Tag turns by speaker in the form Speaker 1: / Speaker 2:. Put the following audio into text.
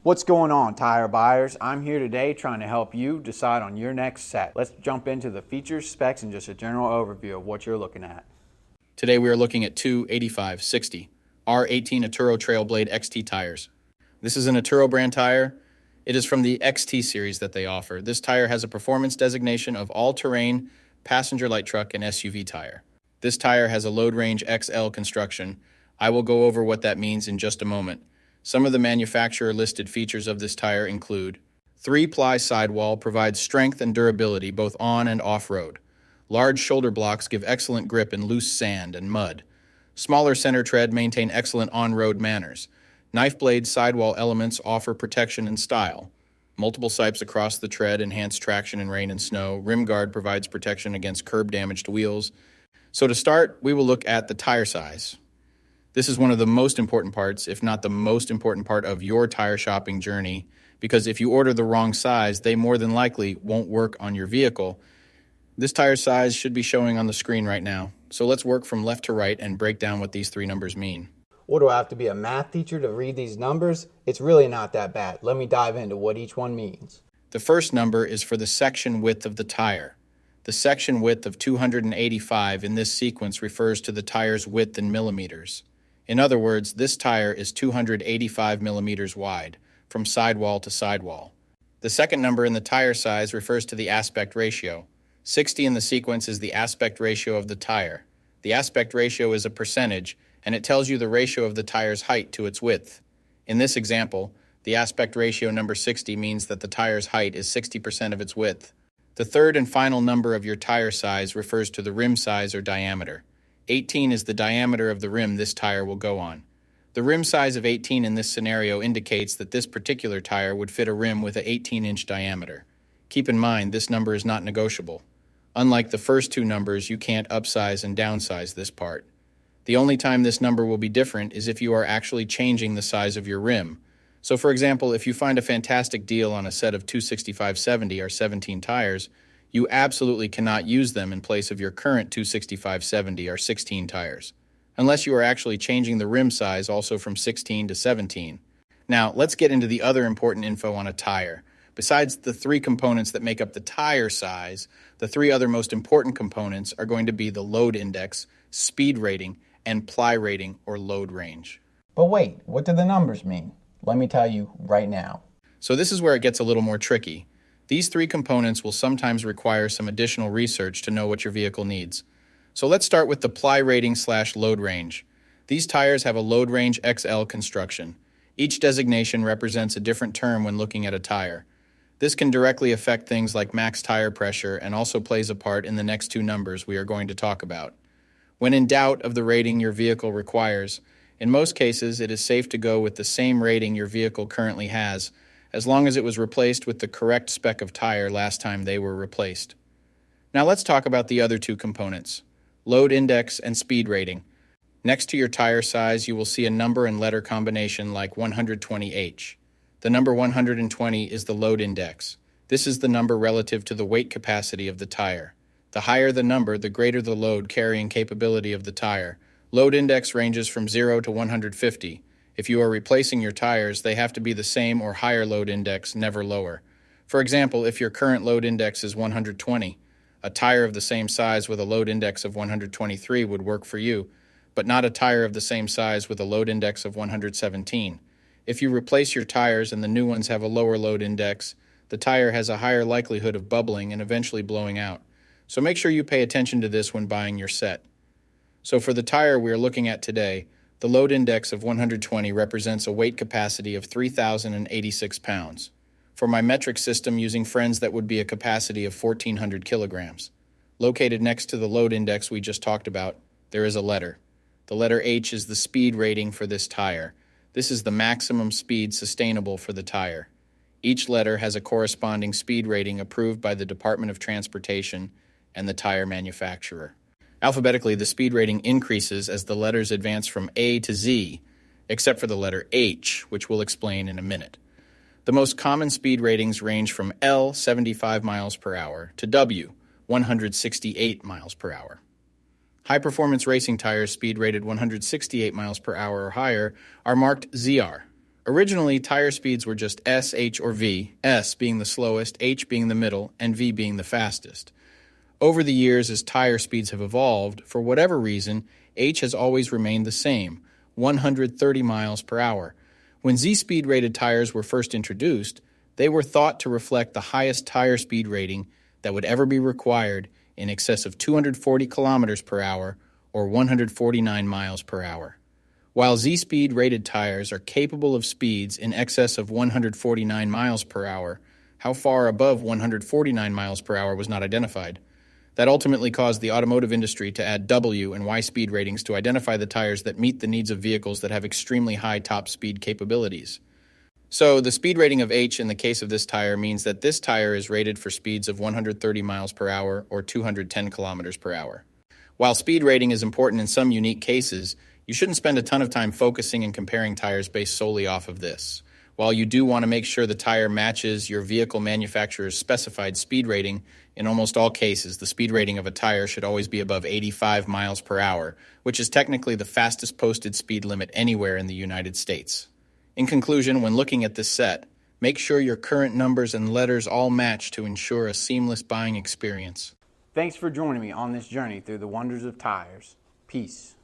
Speaker 1: What's going on, tire buyers? I'm here today trying to help you decide on your next set. Let's jump into the features, specs, and just a general overview of what you're looking at.
Speaker 2: Today we are looking at two 85/60 R18 Atturo Trail Blade XT tires. This is an Atturo brand tire. It is from the XT series that they offer. This tire has a performance designation of all-terrain, passenger light truck, and SUV tire. This tire has a load range XL construction. I will go over what that means in just a moment. Some of the manufacturer listed features of this tire include 3-ply sidewall provides strength and durability both on and off-road. Large shoulder blocks give excellent grip in loose sand and mud. Smaller center tread maintain excellent on-road manners. Knife blade sidewall elements offer protection and style. Multiple sipes across the tread enhance traction in rain and snow. Rim guard provides protection against curb damage to wheels. So to start, we will look at the tire size. This is one of the most important parts, if not the most important part of your tire shopping journey, because if you order the wrong size, they more than likely won't work on your vehicle. This tire size should be showing on the screen right now. So let's work from left to right and break down what these three numbers mean.
Speaker 1: What, do I have to be a math teacher to read these numbers? It's really not that bad. Let me dive into what each one means.
Speaker 2: The first number is for the section width of the tire. The section width of 285 in this sequence refers to the tire's width in millimeters. In other words, this tire is 285 millimeters wide, from sidewall to sidewall. The second number in the tire size refers to the aspect ratio. 60 in the sequence is the aspect ratio of the tire. The aspect ratio is a percentage, and it tells you the ratio of the tire's height to its width. In this example, the aspect ratio number 60 means that the tire's height is 60% of its width. The third and final number of your tire size refers to the rim size or diameter. 18 is the diameter of the rim this tire will go on. The rim size of 18 in this scenario indicates that this particular tire would fit a rim with an 18-inch diameter. Keep in mind, this number is not negotiable. Unlike the first two numbers, you can't upsize and downsize this part. The only time this number will be different is if you are actually changing the size of your rim. So for example, if you find a fantastic deal on a set of 265/70 or 17 tires, you absolutely cannot use them in place of your current 265/70 or 16 tires, unless you are actually changing the rim size also from 16 to 17. Now, let's get into the other important info on a tire. Besides the three components that make up the tire size, the three other most important components are going to be the load index, speed rating, and ply rating or load range.
Speaker 1: But wait, what do the numbers mean? Let me tell you right now.
Speaker 2: So this is where it gets a little more tricky. These three components will sometimes require some additional research to know what your vehicle needs. So let's start with the ply rating/load range. These tires have a load range XL construction. Each designation represents a different term when looking at a tire. This can directly affect things like max tire pressure and also plays a part in the next two numbers we are going to talk about. When in doubt of the rating your vehicle requires, in most cases it is safe to go with the same rating your vehicle currently has, as long as it was replaced with the correct spec of tire last time they were replaced. Now let's talk about the other two components, load index and speed rating. Next to your tire size, you will see a number and letter combination like 120H. The number 120 is the load index. This is the number relative to the weight capacity of the tire. The higher the number, the greater the load carrying capability of the tire. Load index ranges from 0 to 150. If you are replacing your tires, they have to be the same or higher load index, never lower. For example, if your current load index is 120, a tire of the same size with a load index of 123 would work for you, but not a tire of the same size with a load index of 117. If you replace your tires and the new ones have a lower load index, the tire has a higher likelihood of bubbling and eventually blowing out. So make sure you pay attention to this when buying your set. So for the tire we are looking at today, the load index of 120 represents a weight capacity of 3,086 pounds. For my metric system using friends, that would be a capacity of 1,400 kilograms. Located next to the load index we just talked about, there is a letter. The letter H is the speed rating for this tire. This is the maximum speed sustainable for the tire. Each letter has a corresponding speed rating approved by the Department of Transportation and the tire manufacturer. Alphabetically, the speed rating increases as the letters advance from A to Z, except for the letter H, which we'll explain in a minute. The most common speed ratings range from L, 75 miles per hour, to W, 168 miles per hour. High-performance racing tires speed rated 168 miles per hour or higher are marked ZR, Originally, tire speeds were just S, H, or V, S being the slowest, H being the middle, and V being the fastest. Over the years, as tire speeds have evolved, for whatever reason, H has always remained the same, 130 miles per hour. When Z-speed rated tires were first introduced, they were thought to reflect the highest tire speed rating that would ever be required, in excess of 240 kilometers per hour or 149 miles per hour. While Z-speed rated tires are capable of speeds in excess of 149 miles per hour, how far above 149 miles per hour was not identified. That ultimately caused the automotive industry to add W and Y speed ratings to identify the tires that meet the needs of vehicles that have extremely high top speed capabilities. So, the speed rating of H in the case of this tire means that this tire is rated for speeds of 130 miles per hour or 210 kilometers per hour. While speed rating is important in some unique cases, you shouldn't spend a ton of time focusing and comparing tires based solely off of this. While you do want to make sure the tire matches your vehicle manufacturer's specified speed rating, in almost all cases, the speed rating of a tire should always be above 85 miles per hour, which is technically the fastest posted speed limit anywhere in the United States. In conclusion, when looking at this set, make sure your current numbers and letters all match to ensure a seamless buying experience.
Speaker 1: Thanks for joining me on this journey through the wonders of tires. Peace.